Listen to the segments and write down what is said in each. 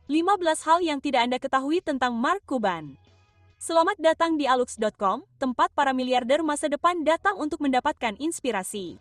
15 hal yang tidak Anda ketahui tentang Mark Cuban. Selamat datang di alux.com, tempat para miliarder masa depan datang untuk mendapatkan inspirasi.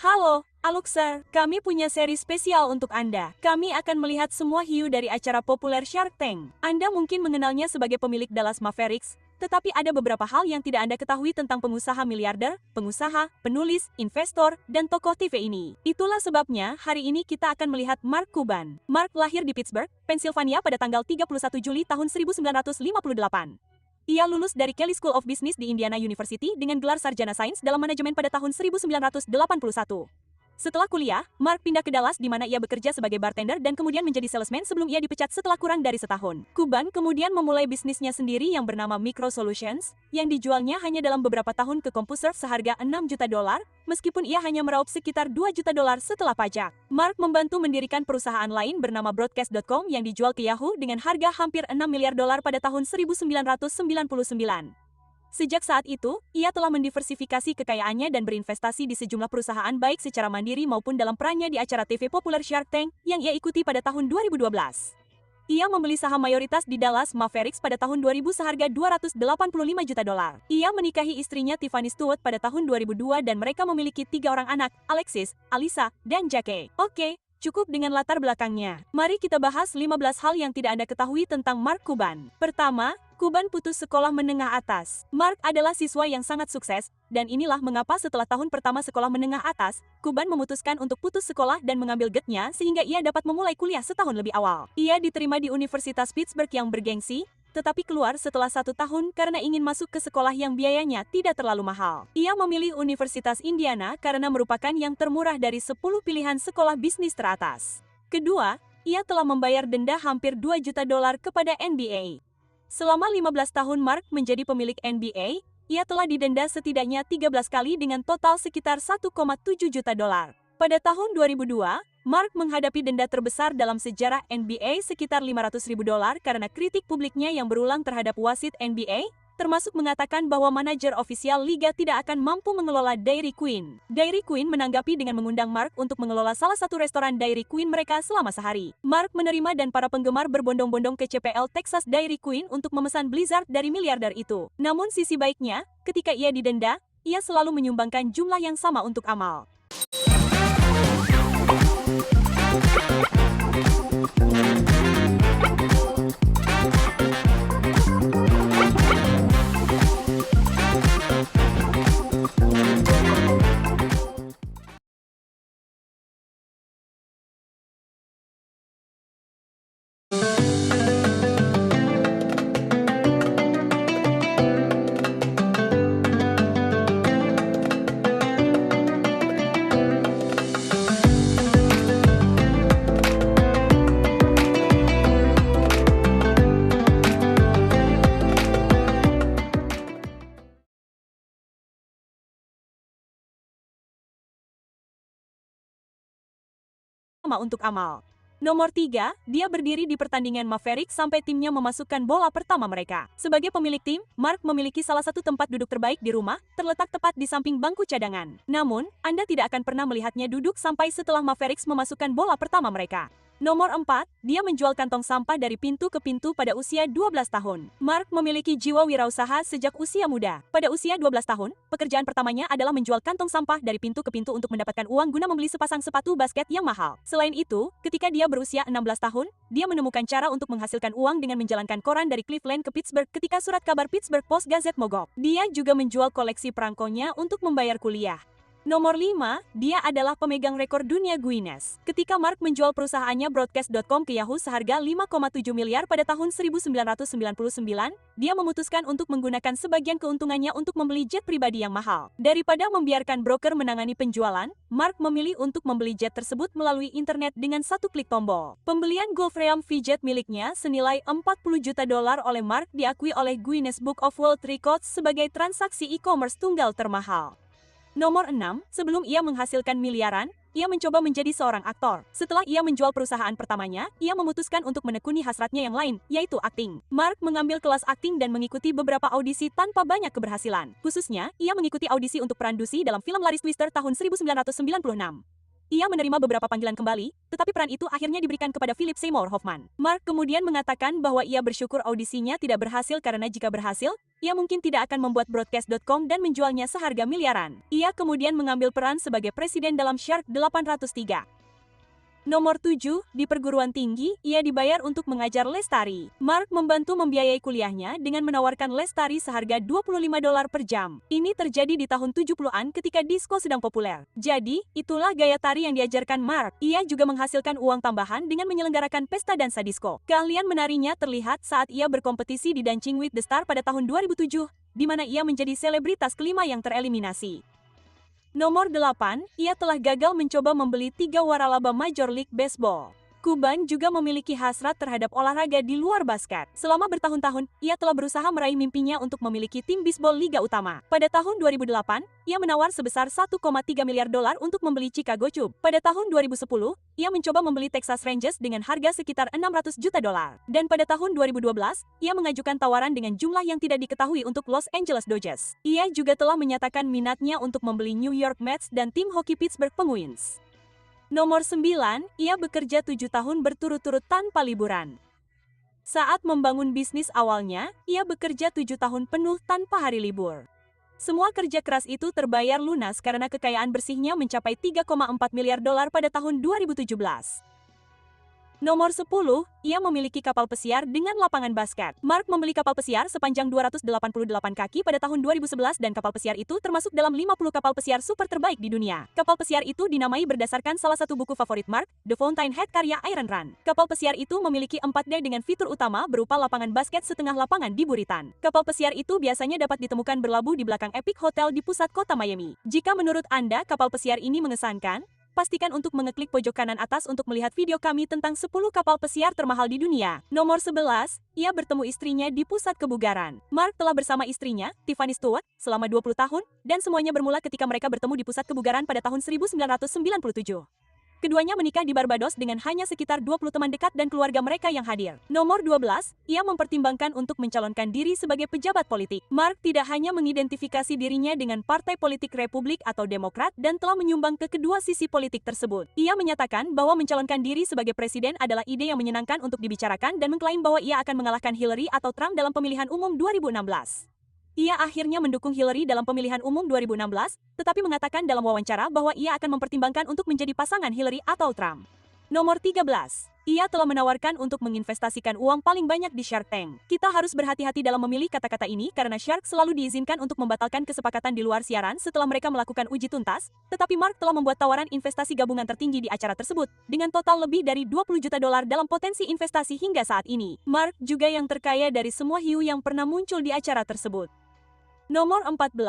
Halo, Aluxer, kami punya seri spesial untuk Anda. Kami akan melihat semua hiu dari acara populer Shark Tank. Anda mungkin mengenalnya sebagai pemilik Dallas Mavericks, tetapi ada beberapa hal yang tidak Anda ketahui tentang pengusaha miliarder, pengusaha, penulis, investor, dan tokoh TV ini. Itulah sebabnya hari ini kita akan melihat Mark Cuban. Mark lahir di Pittsburgh, Pennsylvania pada tanggal 31 Juli tahun 1958. Ia lulus dari Kelley School of Business di Indiana University dengan gelar sarjana sains dalam manajemen pada tahun 1981. Setelah kuliah, Mark pindah ke Dallas di mana ia bekerja sebagai bartender dan kemudian menjadi salesman sebelum ia dipecat setelah kurang dari setahun. Cuban kemudian memulai bisnisnya sendiri yang bernama Micro Solutions, yang dijualnya hanya dalam beberapa tahun ke CompuServe seharga $6 juta, meskipun ia hanya meraup sekitar $2 juta setelah pajak. Mark membantu mendirikan perusahaan lain bernama Broadcast.com yang dijual ke Yahoo dengan harga hampir $6 miliar pada tahun 1999. Sejak saat itu, ia telah mendiversifikasi kekayaannya dan berinvestasi di sejumlah perusahaan baik secara mandiri maupun dalam perannya di acara TV populer Shark Tank yang ia ikuti pada tahun 2012. Ia membeli saham mayoritas di Dallas Mavericks pada tahun 2000 seharga $285 juta. Ia menikahi istrinya Tiffany Stewart pada tahun 2002 dan mereka memiliki 3 orang anak, Alexis, Alyssa, dan Jake. Oke, cukup dengan latar belakangnya. Mari kita bahas 15 hal yang tidak Anda ketahui tentang Mark Cuban. Pertama, Cuban putus sekolah menengah atas. Mark adalah siswa yang sangat sukses, dan inilah mengapa setelah tahun pertama sekolah menengah atas, Cuban memutuskan untuk putus sekolah dan mengambil gap-nya sehingga ia dapat memulai kuliah setahun lebih awal. Ia diterima di Universitas Pittsburgh yang bergengsi, tetapi keluar setelah 1 tahun karena ingin masuk ke sekolah yang biayanya tidak terlalu mahal. Ia memilih Universitas Indiana karena merupakan yang termurah dari 10 pilihan sekolah bisnis teratas. Kedua, ia telah membayar denda hampir $2 juta kepada NBA. Selama 15 tahun Mark menjadi pemilik NBA, ia telah didenda setidaknya 13 kali dengan total sekitar $1,7 juta. Pada tahun 2002, Mark menghadapi denda terbesar dalam sejarah NBA sekitar $500.000 karena kritik publiknya yang berulang terhadap wasit NBA, termasuk mengatakan bahwa manajer ofisial liga tidak akan mampu mengelola Dairy Queen. Dairy Queen menanggapi dengan mengundang Mark untuk mengelola salah satu restoran Dairy Queen mereka selama sehari. Mark menerima dan para penggemar berbondong-bondong ke CPL Texas Dairy Queen untuk memesan Blizzard dari miliarder itu. Namun sisi baiknya, ketika ia didenda, ia selalu menyumbangkan jumlah yang sama untuk amal. Untuk amal. Nomor 3, dia berdiri di pertandingan Mavericks sampai timnya memasukkan bola pertama mereka. Sebagai pemilik tim, Mark memiliki salah satu tempat duduk terbaik di rumah, terletak tepat di samping bangku cadangan. Namun, Anda tidak akan pernah melihatnya duduk sampai setelah Mavericks memasukkan bola pertama mereka. Nomor 4, dia menjual kantong sampah dari pintu ke pintu pada usia 12 tahun. Mark memiliki jiwa wirausaha sejak usia muda. Pada usia 12 tahun, pekerjaan pertamanya adalah menjual kantong sampah dari pintu ke pintu untuk mendapatkan uang guna membeli sepasang sepatu basket yang mahal. Selain itu, ketika dia berusia 16 tahun, dia menemukan cara untuk menghasilkan uang dengan menjalankan koran dari Cleveland ke Pittsburgh ketika surat kabar Pittsburgh Post-Gazette mogok. Dia juga menjual koleksi perangkonya untuk membayar kuliah. Nomor 5, dia adalah pemegang rekor dunia Guinness. Ketika Mark menjual perusahaannya Broadcast.com ke Yahoo seharga $5,7 miliar pada tahun 1999, dia memutuskan untuk menggunakan sebagian keuntungannya untuk membeli jet pribadi yang mahal. Daripada membiarkan broker menangani penjualan, Mark memilih untuk membeli jet tersebut melalui internet dengan satu klik tombol. Pembelian Gulfstream V-Jet miliknya senilai $40 juta oleh Mark diakui oleh Guinness Book of World Records sebagai transaksi e-commerce tunggal termahal. Nomor 6, sebelum ia menghasilkan miliaran, ia mencoba menjadi seorang aktor. Setelah ia menjual perusahaan pertamanya, ia memutuskan untuk menekuni hasratnya yang lain, yaitu akting. Mark mengambil kelas akting dan mengikuti beberapa audisi tanpa banyak keberhasilan. Khususnya, ia mengikuti audisi untuk peran Ducey dalam film laris Twister tahun 1996. ia menerima beberapa panggilan kembali, tetapi peran itu akhirnya diberikan kepada Philip Seymour Hoffman. Mark kemudian mengatakan bahwa ia bersyukur audisinya tidak berhasil karena jika berhasil, ia mungkin tidak akan membuat Broadcast.com dan menjualnya seharga miliaran. Ia kemudian mengambil peran sebagai presiden dalam Shark 803. Nomor 7, di perguruan tinggi, ia dibayar untuk mengajar Lestari. Mark membantu membiayai kuliahnya dengan menawarkan Lestari seharga $25 per jam. Ini terjadi di tahun 70-an ketika disko sedang populer. Jadi, itulah gaya tari yang diajarkan Mark. Ia juga menghasilkan uang tambahan dengan menyelenggarakan pesta dansa disko. Keahlian menarinya terlihat saat ia berkompetisi di Dancing with the Star pada tahun 2007, di mana ia menjadi selebritas kelima yang tereliminasi. Nomor 8, ia telah gagal mencoba membeli 3 waralaba Major League Baseball. Kuban juga memiliki hasrat terhadap olahraga di luar basket. Selama bertahun-tahun, ia telah berusaha meraih mimpinya untuk memiliki tim bisbol Liga Utama. Pada tahun 2008, ia menawar sebesar $1,3 miliar untuk membeli Chicago Cubs. Pada tahun 2010, ia mencoba membeli Texas Rangers dengan harga sekitar $600 juta. Dan pada tahun 2012, ia mengajukan tawaran dengan jumlah yang tidak diketahui untuk Los Angeles Dodgers. Ia juga telah menyatakan minatnya untuk membeli New York Mets dan tim hoki Pittsburgh Penguins. Nomor 9, ia bekerja 7 tahun berturut-turut tanpa liburan. Saat membangun bisnis awalnya, ia bekerja 7 tahun penuh tanpa hari libur. Semua kerja keras itu terbayar lunas karena kekayaan bersihnya mencapai $3,4 miliar pada tahun 2017. Nomor 10, ia memiliki kapal pesiar dengan lapangan basket. Mark membeli kapal pesiar sepanjang 288 kaki pada tahun 2011 dan kapal pesiar itu termasuk dalam 50 kapal pesiar super terbaik di dunia. Kapal pesiar itu dinamai berdasarkan salah satu buku favorit Mark, The Fountainhead karya Iron Run. Kapal pesiar itu memiliki 4 dek dengan fitur utama berupa lapangan basket setengah lapangan di buritan. Kapal pesiar itu biasanya dapat ditemukan berlabuh di belakang Epic Hotel di pusat kota Miami. Jika menurut Anda kapal pesiar ini mengesankan, pastikan untuk mengeklik pojok kanan atas untuk melihat video kami tentang 10 kapal pesiar termahal di dunia. Nomor 11, ia bertemu istrinya di pusat kebugaran. Mark telah bersama istrinya, Tiffany Stewart, selama 20 tahun, dan semuanya bermula ketika mereka bertemu di pusat kebugaran pada tahun 1997. Keduanya menikah di Barbados dengan hanya sekitar 20 teman dekat dan keluarga mereka yang hadir. Nomor 12, ia mempertimbangkan untuk mencalonkan diri sebagai pejabat politik. Mark tidak hanya mengidentifikasi dirinya dengan partai politik Republik atau Demokrat dan telah menyumbang ke kedua sisi politik tersebut. Ia menyatakan bahwa mencalonkan diri sebagai presiden adalah ide yang menyenangkan untuk dibicarakan dan mengklaim bahwa ia akan mengalahkan Hillary atau Trump dalam pemilihan umum 2016. Ia akhirnya mendukung Hillary dalam pemilihan umum 2016, tetapi mengatakan dalam wawancara bahwa ia akan mempertimbangkan untuk menjadi pasangan Hillary atau Trump. Nomor 13. Ia telah menawarkan untuk menginvestasikan uang paling banyak di Shark Tank. Kita harus berhati-hati dalam memilih kata-kata ini karena Shark selalu diizinkan untuk membatalkan kesepakatan di luar siaran setelah mereka melakukan uji tuntas, tetapi Mark telah membuat tawaran investasi gabungan tertinggi di acara tersebut, dengan total lebih dari $20 juta dalam potensi investasi hingga saat ini. Mark juga yang terkaya dari semua hiu yang pernah muncul di acara tersebut. Nomor 14,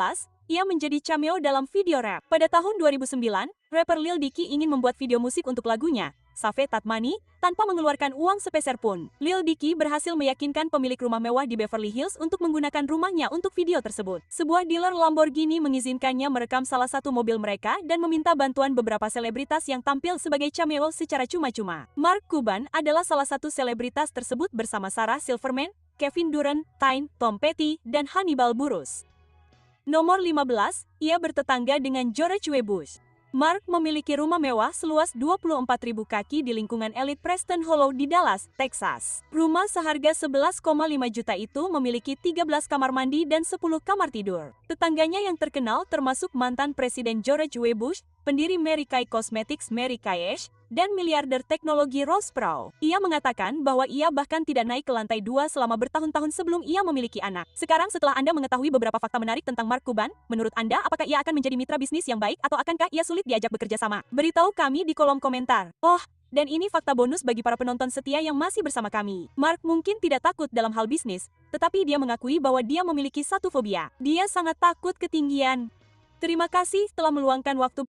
ia menjadi cameo dalam video rap. Pada tahun 2009, rapper Lil Dicky ingin membuat video musik untuk lagunya, Save That Money, tanpa mengeluarkan uang sepeser pun. Lil Dicky berhasil meyakinkan pemilik rumah mewah di Beverly Hills untuk menggunakan rumahnya untuk video tersebut. Sebuah dealer Lamborghini mengizinkannya merekam salah satu mobil mereka dan meminta bantuan beberapa selebritas yang tampil sebagai cameo secara cuma-cuma. Mark Cuban adalah salah satu selebritas tersebut bersama Sarah Silverman, Kevin Durant, Tyne, Tom Petty, dan Hannibal Buress. Nomor 15, ia bertetangga dengan George W. Bush. Mark memiliki rumah mewah seluas 24.000 kaki di lingkungan elit Preston Hollow di Dallas, Texas. Rumah seharga 11,5 juta itu memiliki 13 kamar mandi dan 10 kamar tidur. Tetangganya yang terkenal termasuk mantan Presiden George W. Bush, pendiri Mary Kay Cosmetics Mary Kay Ash, dan miliarder teknologi Ross Perot. Ia mengatakan bahwa ia bahkan tidak naik ke lantai 2 selama bertahun-tahun sebelum ia memiliki anak. Sekarang setelah Anda mengetahui beberapa fakta menarik tentang Mark Cuban, menurut Anda apakah ia akan menjadi mitra bisnis yang baik atau akankah ia sulit diajak bekerja sama? Beritahu kami di kolom komentar. Dan ini fakta bonus bagi para penonton setia yang masih bersama kami. Mark mungkin tidak takut dalam hal bisnis, tetapi dia mengakui bahwa dia memiliki satu fobia. Dia sangat takut ketinggian. Terima kasih telah meluangkan waktu